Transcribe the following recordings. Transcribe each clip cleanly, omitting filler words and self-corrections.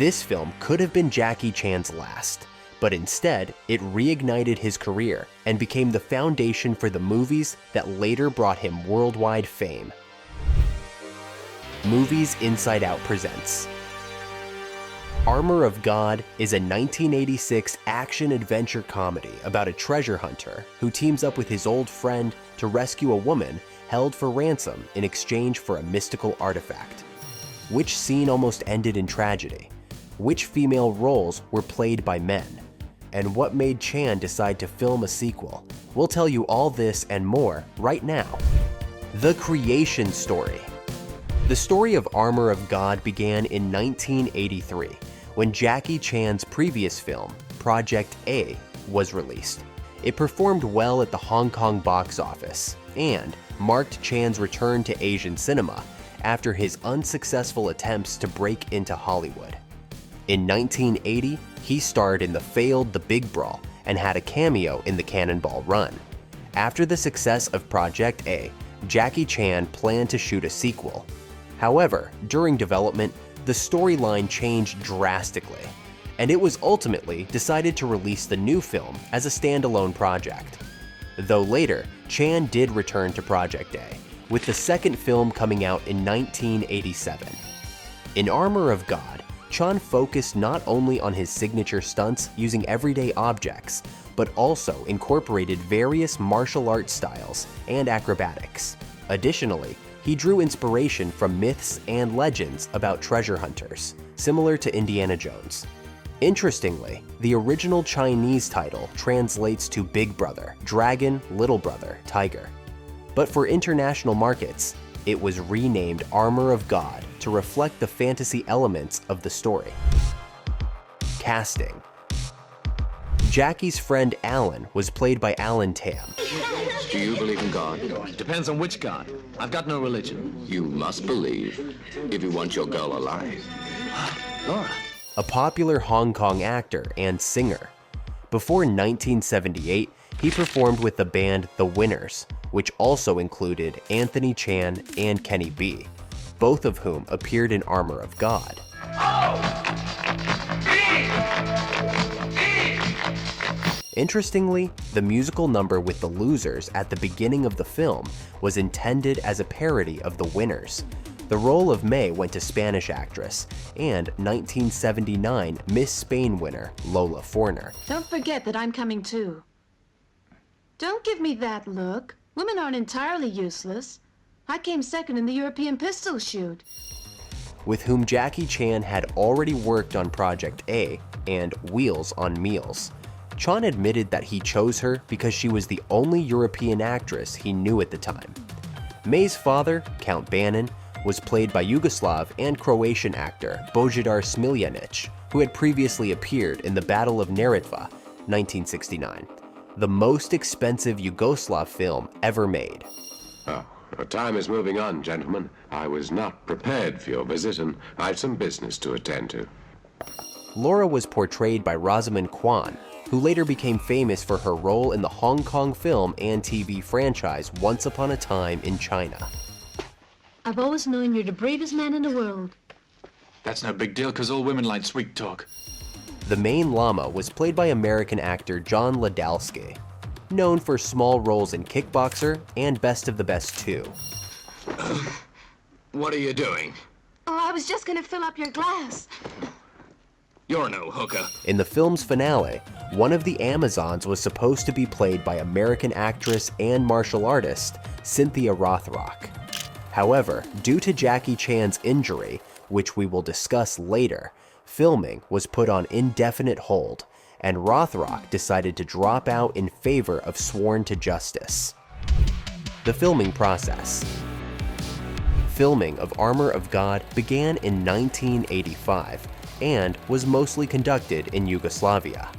This film could have been Jackie Chan's last, but instead, it reignited his career and became the foundation for the movies that later brought him worldwide fame. Movies Inside Out presents Armour of God is a 1986 action-adventure comedy about a treasure hunter who teams up with his old friend to rescue a woman held for ransom in exchange for a mystical artifact. Which scene almost ended in tragedy? Which female roles were played by men? And what made Chan decide to film a sequel? We'll tell you all this and more right now. The creation story. The story of Armour of God began in 1983, when Jackie Chan's previous film, Project A, was released. It performed well at the Hong Kong box office and marked Chan's return to Asian cinema after his unsuccessful attempts to break into Hollywood. In 1980, he starred in the failed The Big Brawl and had a cameo in the Cannonball Run. After the success of Project A, Jackie Chan planned to shoot a sequel. However, during development, the storyline changed drastically, and it was ultimately decided to release the new film as a standalone project. Though later, Chan did return to Project A, with the second film coming out in 1987. In Armour of God, Chan focused not only on his signature stunts using everyday objects, but also incorporated various martial arts styles and acrobatics. Additionally, he drew inspiration from myths and legends about treasure hunters, similar to Indiana Jones. Interestingly, the original Chinese title translates to Big Brother, Dragon, Little Brother, Tiger. But for international markets, it was renamed Armour of God to reflect the fantasy elements of the story. Casting. Jackie's friend Alan was played by Alan Tam. Do you believe in God? Depends on which God. I've got no religion. You must believe, if you want your girl alive. Laura. A popular Hong Kong actor and singer. Before 1978, he performed with the band The Winners, which also included Anthony Chan and Kenny B, both of whom appeared in Armour of God. Interestingly, the musical number with the Losers at the beginning of the film was intended as a parody of The Winners. The role of May went to Spanish actress and 1979 Miss Spain winner Lola Forner. Don't forget that I'm coming too. Don't give me that look. Women aren't entirely useless. I came second in the European pistol shoot. With whom Jackie Chan had already worked on Project A and Wheels on Meals. Chan admitted that he chose her because she was the only European actress he knew at the time. May's father, Count Bannon, was played by Yugoslav and Croatian actor Božidar Smiljanić, who had previously appeared in the Battle of Neretva, 1969, the most expensive Yugoslav film ever made. Time is moving on, gentlemen. I was not prepared for your visit, and I've some business to attend to. Laura was portrayed by Rosamund Kwan, who later became famous for her role in the Hong Kong film and TV franchise Once Upon a Time in China. I've always known you're the bravest man in the world. That's no big deal, because all women like sweet talk. The main llama was played by American actor John Ladalski, known for small roles in Kickboxer and Best of the Best 2. What are you doing? Oh, I was just gonna fill up your glass. You're no hooker. In the film's finale, one of the Amazons was supposed to be played by American actress and martial artist Cynthia Rothrock. However, due to Jackie Chan's injury, which we will discuss later, filming was put on indefinite hold, and Rothrock decided to drop out in favor of Sworn to Justice. The filming process. Filming of Armour of God began in 1985 and was mostly conducted in Yugoslavia.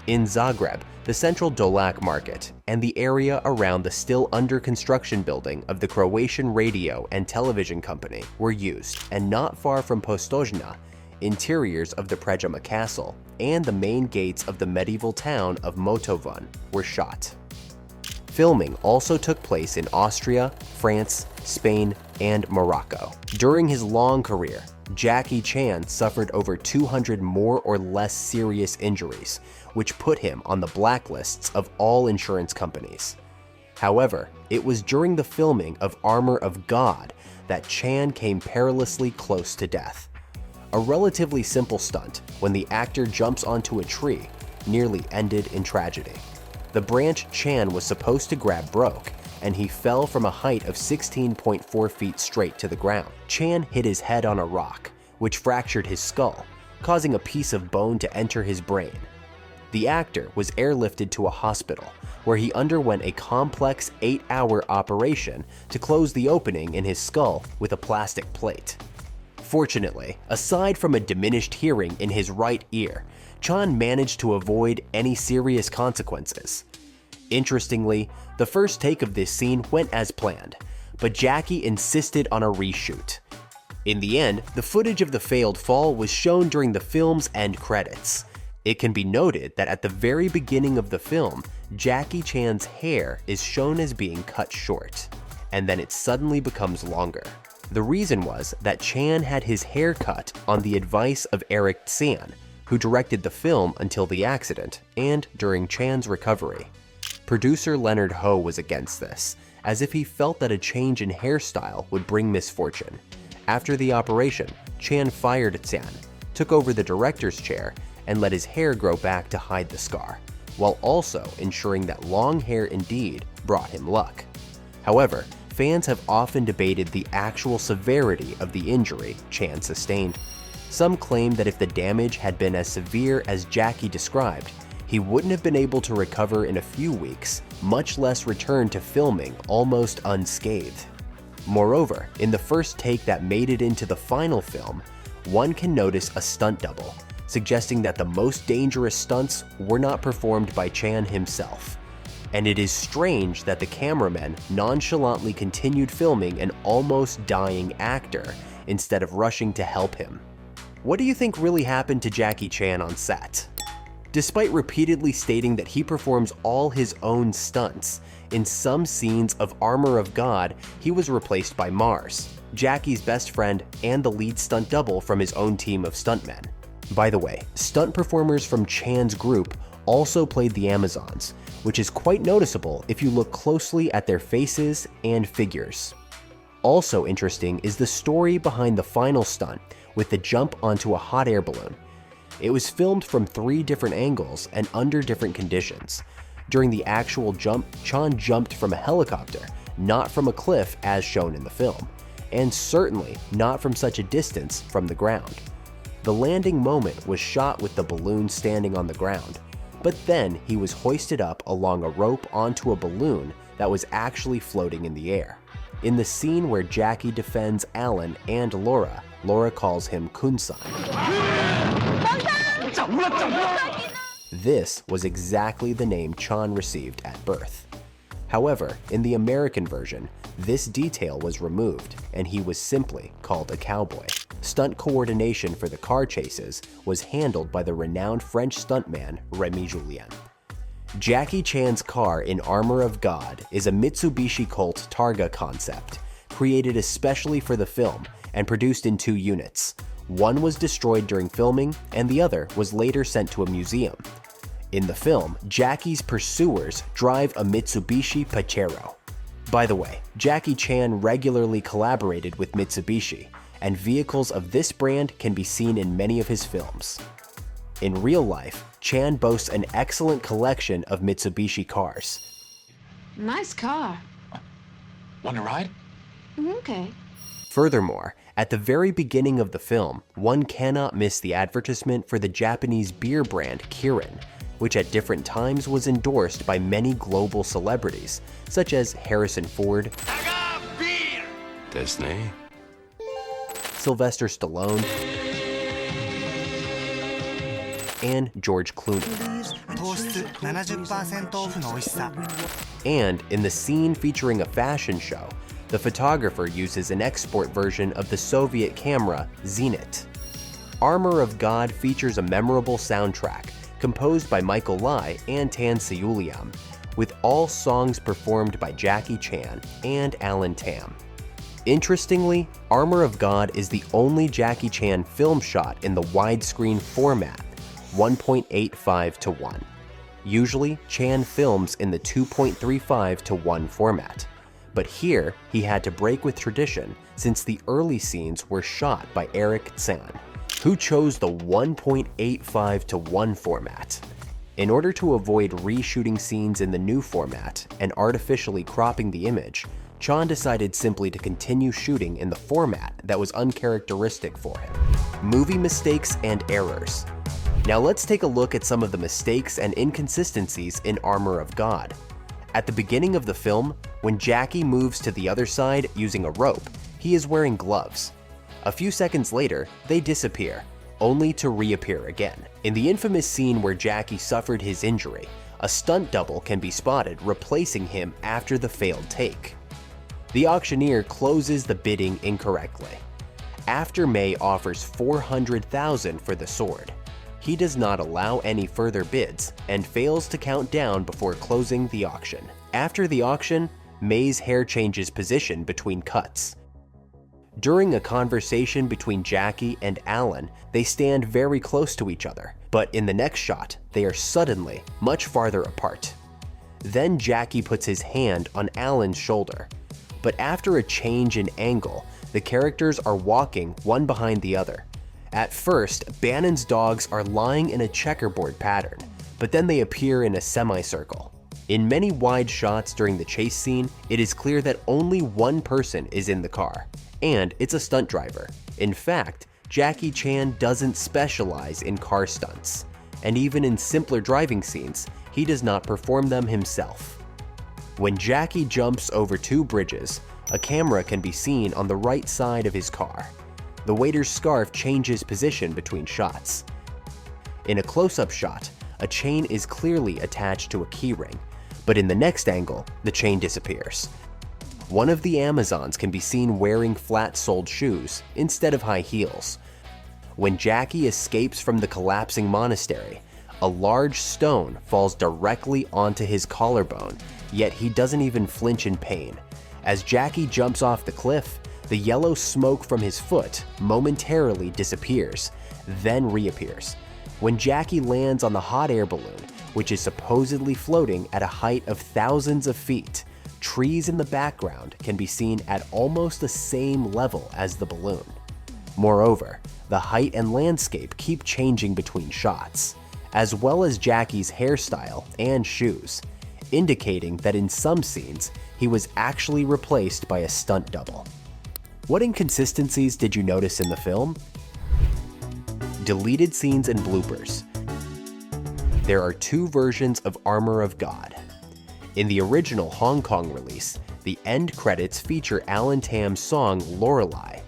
In Zagreb, the central Dolac market, and the area around the still under construction building of the Croatian radio and television company were used, and not far from Postojna, interiors of the Prejama Castle and the main gates of the medieval town of Motovun were shot. Filming also took place in Austria, France, Spain, and Morocco. During his long career, Jackie Chan suffered over 200 more or less serious injuries, which put him on the blacklists of all insurance companies. However, it was during the filming of Armour of God that Chan came perilously close to death. A relatively simple stunt, when the actor jumps onto a tree, nearly ended in tragedy. The branch Chan was supposed to grab broke, and he fell from a height of 16.4 feet straight to the ground. Chan hit his head on a rock, which fractured his skull, causing a piece of bone to enter his brain. The actor was airlifted to a hospital, where he underwent a complex 8-hour operation to close the opening in his skull with a plastic plate. Fortunately, aside from a diminished hearing in his right ear, Chan managed to avoid any serious consequences. Interestingly, the first take of this scene went as planned, but Jackie insisted on a reshoot. In the end, the footage of the failed fall was shown during the film's end credits. It can be noted that at the very beginning of the film, Jackie Chan's hair is shown as being cut short, and then it suddenly becomes longer. The reason was that Chan had his hair cut on the advice of Eric Tsan, who directed the film until the accident and during Chan's recovery. Producer Leonard Ho was against this, as if he felt that a change in hairstyle would bring misfortune. After the operation, Chan fired Tsan, took over the director's chair, and let his hair grow back to hide the scar, while also ensuring that long hair indeed brought him luck. However, fans have often debated the actual severity of the injury Chan sustained. Some claim that if the damage had been as severe as Jackie described, he wouldn't have been able to recover in a few weeks, much less return to filming almost unscathed. Moreover, in the first take that made it into the final film, one can notice a stunt double, suggesting that the most dangerous stunts were not performed by Chan himself. And it is strange that the cameraman nonchalantly continued filming an almost dying actor instead of rushing to help him. What do you think really happened to Jackie Chan on set? Despite repeatedly stating that he performs all his own stunts, in some scenes of Armour of God, he was replaced by Mars, Jackie's best friend and the lead stunt double from his own team of stuntmen. By the way, stunt performers from Chan's group also played the Amazons, which is quite noticeable if you look closely at their faces and figures. Also interesting is the story behind the final stunt with the jump onto a hot air balloon. It was filmed from 3 different angles and under different conditions. During the actual jump, Chan jumped from a helicopter, not from a cliff as shown in the film, and certainly not from such a distance from the ground. The landing moment was shot with the balloon standing on the ground, but then he was hoisted up along a rope onto a balloon that was actually floating in the air. In the scene where Jackie defends Alan and Laura, Laura calls him Kunsan. This was exactly the name Chan received at birth. However, in the American version, this detail was removed and he was simply called a cowboy. Stunt coordination for the car chases was handled by the renowned French stuntman Remy Julien. Jackie Chan's car in Armour of God is a Mitsubishi Colt Targa concept, created especially for the film and produced in 2 units. One was destroyed during filming and the other was later sent to a museum. In the film, Jackie's pursuers drive a Mitsubishi Pajero. By the way, Jackie Chan regularly collaborated with Mitsubishi, and vehicles of this brand can be seen in many of his films. In real life, Chan boasts an excellent collection of Mitsubishi cars. Nice car. Want to ride? Okay. Furthermore, at the very beginning of the film, one cannot miss the advertisement for the Japanese beer brand Kirin, which at different times was endorsed by many global celebrities, such as Harrison Ford, Disney. Sylvester Stallone, and George Clooney. 糖質 70% オフの美味しさ And in the scene featuring a fashion show, the photographer uses an export version of the Soviet camera Zenit. Armour of God features a memorable soundtrack composed by Michael Lai and Tan Seuliam, with all songs performed by Jackie Chan and Alan Tam. Interestingly, Armour of God is the only Jackie Chan film shot in the widescreen format, 1.85:1. Usually, Chan films in the 2.35:1 format, but here he had to break with tradition since the early scenes were shot by Eric Tsan, who chose the 1.85:1 format. In order to avoid reshooting scenes in the new format and artificially cropping the image, Chan decided simply to continue shooting in the format that was uncharacteristic for him. Movie mistakes and errors. Now let's take a look at some of the mistakes and inconsistencies in Armour of God. At the beginning of the film, when Jackie moves to the other side using a rope, he is wearing gloves. A few seconds later, they disappear, only to reappear again. In the infamous scene where Jackie suffered his injury, a stunt double can be spotted replacing him after the failed take. The auctioneer closes the bidding incorrectly. After May offers $400,000 for the sword, he does not allow any further bids and fails to count down before closing the auction. After the auction, May's hair changes position between cuts. During a conversation between Jackie and Alan, they stand very close to each other, but in the next shot, they are suddenly much farther apart. Then Jackie puts his hand on Alan's shoulder, but after a change in angle, the characters are walking one behind the other. At first, Bannon's dogs are lying in a checkerboard pattern, but then they appear in a semicircle. In many wide shots during the chase scene, it is clear that only one person is in the car, and it's a stunt driver. In fact, Jackie Chan doesn't specialize in car stunts, and even in simpler driving scenes, he does not perform them himself. When Jackie jumps over two bridges, a camera can be seen on the right side of his car. The waiter's scarf changes position between shots. In a close-up shot, a chain is clearly attached to a keyring, but in the next angle, the chain disappears. One of the Amazons can be seen wearing flat-soled shoes instead of high heels. When Jackie escapes from the collapsing monastery, a large stone falls directly onto his collarbone, yet he doesn't even flinch in pain. As Jackie jumps off the cliff, the yellow smoke from his foot momentarily disappears, then reappears. When Jackie lands on the hot air balloon, which is supposedly floating at a height of thousands of feet, trees in the background can be seen at almost the same level as the balloon. Moreover, the height and landscape keep changing between shots, as well as Jackie's hairstyle and shoes, indicating that in some scenes, he was actually replaced by a stunt double. What inconsistencies did you notice in the film? Deleted scenes and bloopers. There are two versions of Armour of God. In the original Hong Kong release, the end credits feature Alan Tam's song Lorelei,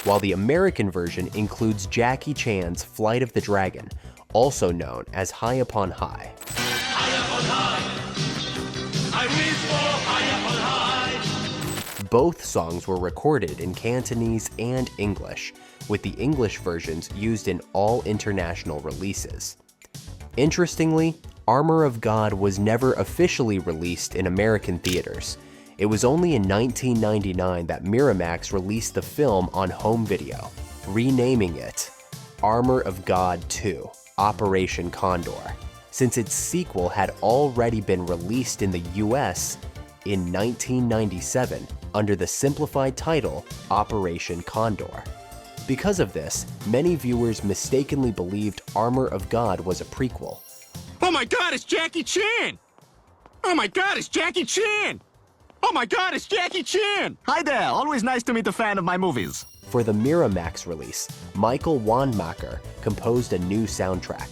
while the American version includes Jackie Chan's Flight of the Dragon, also known as High Upon High. Both songs were recorded in Cantonese and English, with the English versions used in all international releases. Interestingly, Armour of God was never officially released in American theaters. It was only in 1999 that Miramax released the film on home video, renaming it Armour of God 2: Operation Condor, since its sequel had already been released in the US in 1997 under the simplified title Operation Condor. Because of this, many viewers mistakenly believed Armour of God was a prequel. Oh my God, it's Jackie Chan! Oh my God, it's Jackie Chan! Oh my God, it's Jackie Chan! Hi there, always nice to meet a fan of my movies. For the Miramax release, Michael Wanmacher composed a new soundtrack.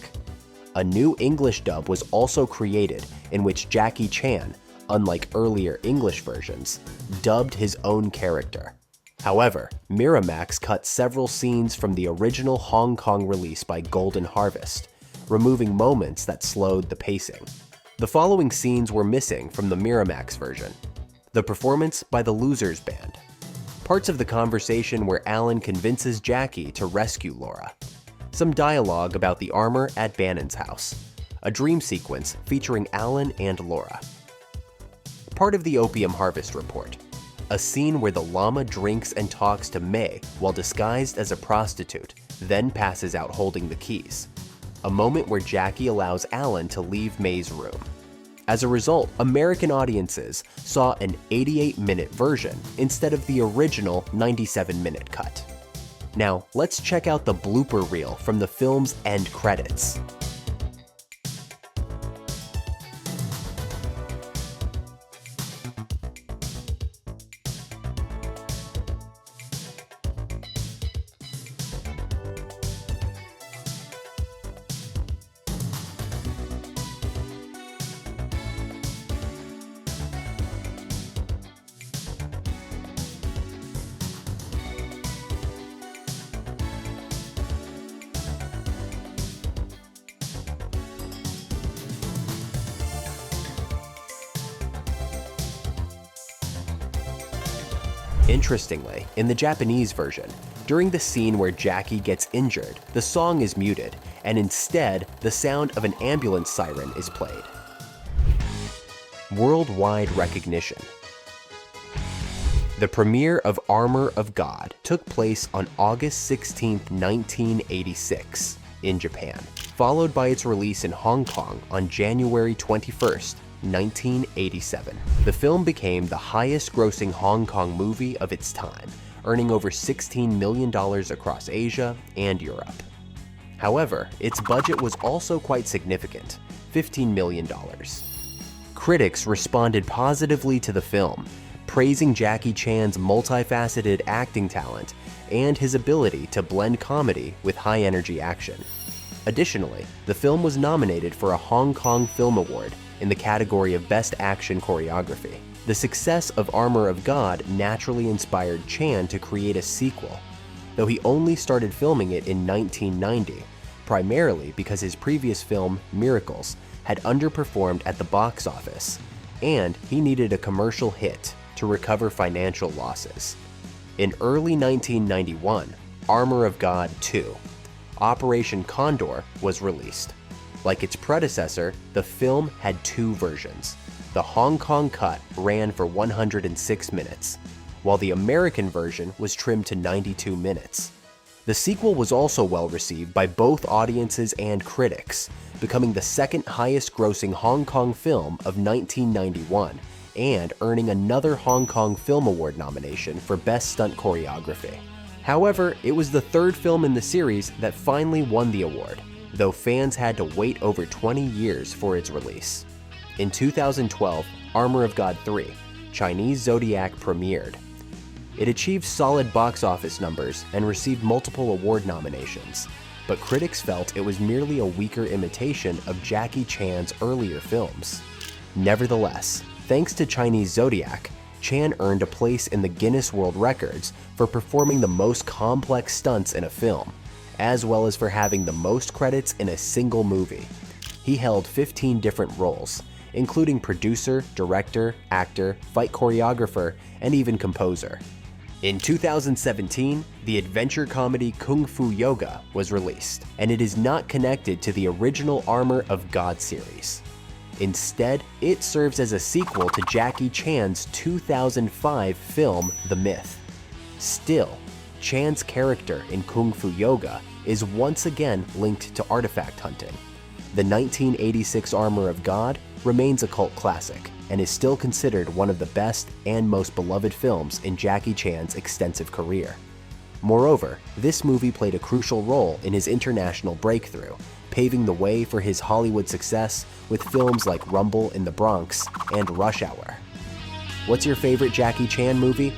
A new English dub was also created in which Jackie Chan, unlike earlier English versions, dubbed his own character. However, Miramax cut several scenes from the original Hong Kong release by Golden Harvest, removing moments that slowed the pacing. The following scenes were missing from the Miramax version. The performance by the Losers Band. Parts of the conversation where Alan convinces Jackie to rescue Laura. Some dialogue about the armor at Bannon's house. A dream sequence featuring Alan and Laura. part of the Opium Harvest Report. A scene where the llama drinks and talks to May while disguised as a prostitute, then passes out holding the keys. A moment where Jackie allows Alan to leave May's room. As a result, American audiences saw an 88-minute version instead of the original 97-minute cut. Now, let's check out the blooper reel from the film's end credits. Interestingly, in the Japanese version, during the scene where Jackie gets injured, the song is muted, and instead, the sound of an ambulance siren is played. Worldwide recognition. The premiere of Armour of God took place on August 16, 1986, in Japan, followed by its release in Hong Kong on January 21, 1987. The film became the highest-grossing Hong Kong movie of its time, earning over $16 million across Asia and Europe. However, its budget was also quite significant, $15 million. Critics responded positively to the film, praising Jackie Chan's multifaceted acting talent and his ability to blend comedy with high-energy action. Additionally, the film was nominated for a Hong Kong Film Award in the category of Best Action Choreography. The success of Armour of God naturally inspired Chan to create a sequel, though he only started filming it in 1990, primarily because his previous film, Miracles, had underperformed at the box office, and he needed a commercial hit to recover financial losses. In early 1991, Armour of God 2, Operation Condor, was released. Like its predecessor, the film had two versions. The Hong Kong cut ran for 106 minutes, while the American version was trimmed to 92 minutes. The sequel was also well received by both audiences and critics, becoming the second highest grossing Hong Kong film of 1991 and earning another Hong Kong Film Award nomination for Best Stunt Choreography. However, it was the third film in the series that finally won the award, though fans had to wait over 20 years for its release. In 2012, Armour of God 3, Chinese Zodiac premiered. It achieved solid box office numbers and received multiple award nominations, but critics felt it was merely a weaker imitation of Jackie Chan's earlier films. Nevertheless, thanks to Chinese Zodiac, Chan earned a place in the Guinness World Records for performing the most complex stunts in a film, as well as for having the most credits in a single movie. He held 15 different roles, including producer, director, actor, fight choreographer, and even composer. In 2017, the adventure comedy Kung Fu Yoga was released, and it is not connected to the original Armour of God series. Instead, it serves as a sequel to Jackie Chan's 2005 film The Myth. Still, Chan's character in Kung Fu Yoga is once again linked to artifact hunting. The 1986 Armour of God remains a cult classic and is still considered one of the best and most beloved films in Jackie Chan's extensive career. Moreover, this movie played a crucial role in his international breakthrough, paving the way for his Hollywood success with films like Rumble in the Bronx and Rush Hour. What's your favorite Jackie Chan movie?